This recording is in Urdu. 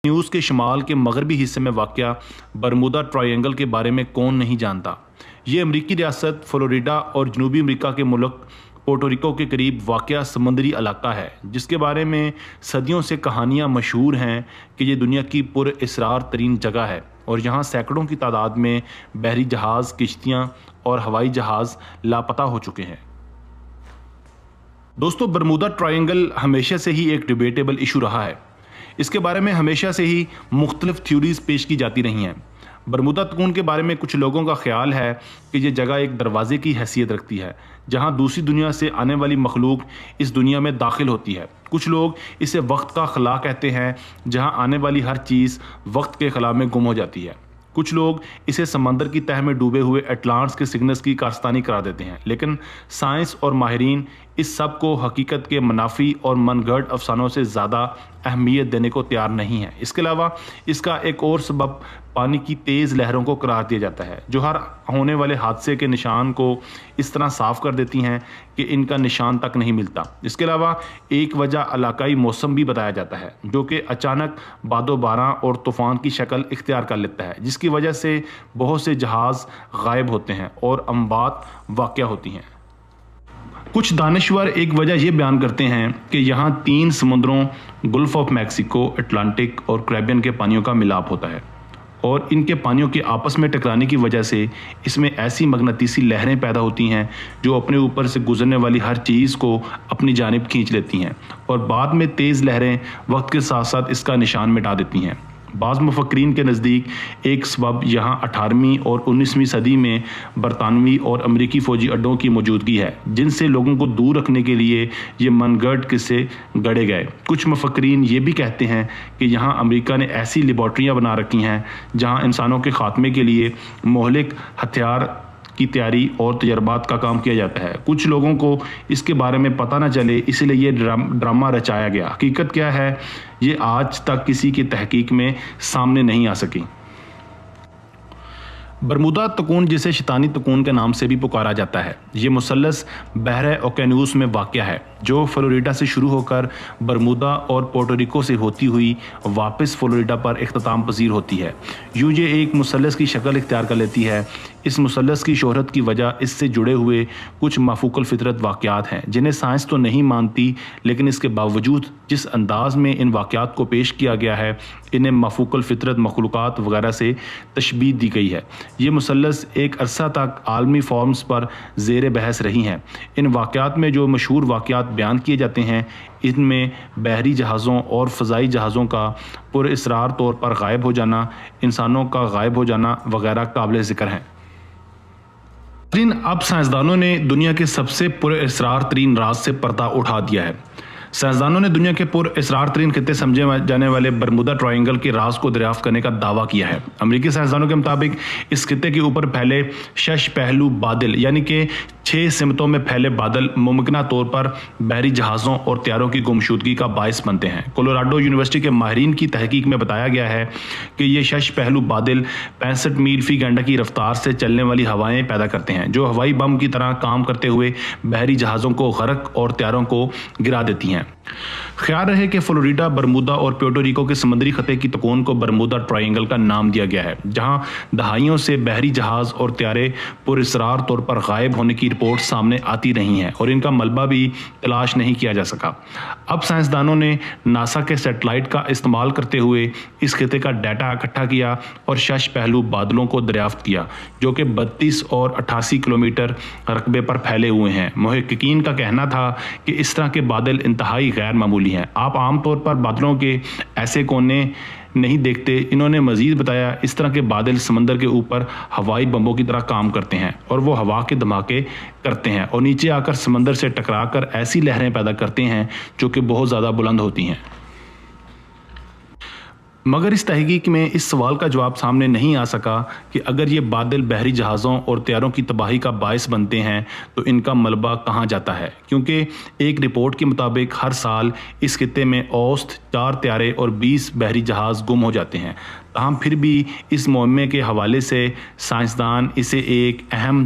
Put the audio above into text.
نیوز کے شمال کے مغربی حصے میں واقع برمودا ٹرائینگل کے بارے میں کون نہیں جانتا۔ یہ امریکی ریاست فلوریڈا اور جنوبی امریکہ کے ملک پورٹوریکو کے قریب واقع سمندری علاقہ ہے، جس کے بارے میں صدیوں سے کہانیاں مشہور ہیں کہ یہ دنیا کی پر اسرار ترین جگہ ہے اور یہاں سینکڑوں کی تعداد میں بحری جہاز، کشتیاں اور ہوائی جہاز لاپتہ ہو چکے ہیں۔ دوستو، برمودا ٹرائینگل ہمیشہ سے ہی ایک ڈیبیٹیبل ایشو رہا ہے۔ اس کے بارے میں ہمیشہ سے ہی مختلف تھیوریز پیش کی جاتی رہی ہیں۔ برمودا تکون کے بارے میں کچھ لوگوں کا خیال ہے کہ یہ جگہ ایک دروازے کی حیثیت رکھتی ہے جہاں دوسری دنیا سے آنے والی مخلوق اس دنیا میں داخل ہوتی ہے۔ کچھ لوگ اسے وقت کا خلا کہتے ہیں، جہاں آنے والی ہر چیز وقت کے خلا میں گم ہو جاتی ہے۔ کچھ لوگ اسے سمندر کی تہہ میں ڈوبے ہوئے اٹلانٹس کے سگنلز کی کارستانی قرار دیتے ہیں، لیکن سائنس اور ماہرین اس سب کو حقیقت کے منافی اور من گھڑت افسانوں سے زیادہ اہمیت دینے کو تیار نہیں ہے۔ اس کے علاوہ اس کا ایک اور سبب پانی کی تیز لہروں کو قرار دیا جاتا ہے، جو ہر ہونے والے حادثے کے نشان کو اس طرح صاف کر دیتی ہیں کہ ان کا نشان تک نہیں ملتا۔ اس کے علاوہ ایک وجہ علاقائی موسم بھی بتایا جاتا ہے، جو کہ اچانک باد و باران اور طوفان کی شکل اختیار کر لیتا ہے، جس کی وجہ سے بہت سے جہاز غائب ہوتے ہیں اور اموات واقع ہوتی ہیں۔ کچھ دانشور ایک وجہ یہ بیان کرتے ہیں کہ یہاں 3 سمندروں گلف آف میکسیکو، اٹلانٹک اور کیریبین کے پانیوں کا ملاپ ہوتا ہے اور ان کے پانیوں کے آپس میں ٹکرانے کی وجہ سے اس میں ایسی مغناطیسی لہریں پیدا ہوتی ہیں جو اپنے اوپر سے گزرنے والی ہر چیز کو اپنی جانب کھینچ لیتی ہیں اور بعد میں تیز لہریں وقت کے ساتھ ساتھ اس کا نشان مٹا دیتی ہیں۔ بعض مفکرین کے نزدیک ایک سبب یہاں 18ویں اور 19ویں صدی میں برطانوی اور امریکی فوجی اڈوں کی موجودگی ہے، جن سے لوگوں کو دور رکھنے کے لیے یہ من گھڑت قصے گڑھے گئے۔ کچھ مفکرین یہ بھی کہتے ہیں کہ یہاں امریکہ نے ایسی لیبارٹریاں بنا رکھی ہیں جہاں انسانوں کے خاتمے کے لیے مہلک ہتھیار کی تیاری اور تجربات کا کام کیا جاتا ہے۔ کچھ لوگوں کو اس کے بارے میں پتہ نہ چلے، اس لیے یہ ڈرامہ رچایا گیا۔ حقیقت کیا ہے، یہ آج تک کسی کی تحقیق میں سامنے نہیں آ سکی۔ برمودا تکون، جسے شیطانی تکون کے نام سے بھی پکارا جاتا ہے، یہ مثلث بحر اوقیانوس میں واقع ہے جو فلوریڈا سے شروع ہو کر برمودا اور پورٹوریکو سے ہوتی ہوئی واپس فلوریڈا پر اختتام پذیر ہوتی ہے۔ یوں یہ ایک مثلث کی شکل اختیار کر لیتی ہے۔ اس مثلث کی شہرت کی وجہ اس سے جڑے ہوئے کچھ مافوق الفطرت واقعات ہیں جنہیں سائنس تو نہیں مانتی، لیکن اس کے باوجود جس انداز میں ان واقعات کو پیش کیا گیا ہے، انہیں مافوق الفطرت مخلوقات وغیرہ سے تشبیہ دی گئی ہے۔ یہ مثلث ایک عرصہ تک عالمی فورمز پر زیر بحث رہی ہیں۔ ان واقعات میں جو مشہور واقعات بیان کیے جاتے ہیں، ان میں بحری جہازوں اور فضائی جہازوں کا پر اسرار طور پر غائب ہو جانا، انسانوں کا غائب ہو جانا وغیرہ قابل ذکر ہیں۔ اب سائنسدانوں نے دنیا کے سب سے پر اسرار ترین راز سے پردہ اٹھا دیا ہے۔ سائنسدانوں نے دنیا کے پر اسرار ترین خطے سمجھے جانے والے برمودا ٹرائینگل کے راز کو دریافت کرنے کا دعویٰ کیا ہے۔ امریکی سائنسدانوں کے مطابق اس خطے کے اوپر پھیلے 6 پہلو بادل، یعنی کہ 6 سمتوں میں پھیلے بادل ممکنہ طور پر بحری جہازوں اور طیاروں کی گمشدگی کا باعث بنتے ہیں۔ کولوراڈو یونیورسٹی کے ماہرین کی تحقیق میں بتایا گیا ہے کہ یہ 6 پہلو بادل 65 میل فی گھنٹہ کی رفتار سے چلنے والی ہوائیں پیدا کرتے ہیں، جو ہوائی بم کی طرح کام کرتے ہوئے بحری جہازوں کو غرق اور طیاروں کو گرا دیتی ہیں۔ خیال رہے کہ فلوریڈا، برمودا اور پیورٹوریکو کے سمندری خطے کی تکون کو برمودا ٹرائینگل کا نام دیا گیا ہے، جہاں دہائیوں سے بحری جہاز اور طیارے پر اسرار طور پر غائب ہونے کی رپورٹ سامنے آتی رہی ہیں اور ان کا ملبہ بھی تلاش نہیں کیا جا سکا۔ اب سائنسدانوں نے ناسا کے سیٹلائٹ کا استعمال کرتے ہوئے اس خطے کا ڈیٹا اکٹھا کیا اور 6 پہلو بادلوں کو دریافت کیا، جو کہ 32 اور 88 کلومیٹر رقبے پر پھیلے ہوئے ہیں۔ محققین کا کہنا تھا کہ اس طرح کے بادل انتہائی غیر معمولی ہیں۔ آپ عام طور پر بادلوں کے ایسے کونے نہیں دیکھتے۔ انہوں نے مزید بتایا، اس طرح کے بادل سمندر کے اوپر ہوائی بمبوں کی طرح کام کرتے ہیں اور وہ ہوا کے دھماکے کرتے ہیں اور نیچے آ کر سمندر سے ٹکرا کر ایسی لہریں پیدا کرتے ہیں جو کہ بہت زیادہ بلند ہوتی ہیں۔ مگر اس تحقیق میں اس سوال کا جواب سامنے نہیں آ سکا کہ اگر یہ بادل بحری جہازوں اور طیاروں کی تباہی کا باعث بنتے ہیں تو ان کا ملبہ کہاں جاتا ہے، کیونکہ ایک رپورٹ کے مطابق ہر سال اس خطے میں اوسط 4 طیارے اور 20 بحری جہاز گم ہو جاتے ہیں۔ تاہم پھر بھی اس معمے کے حوالے سے سائنسدان اسے ایک اہم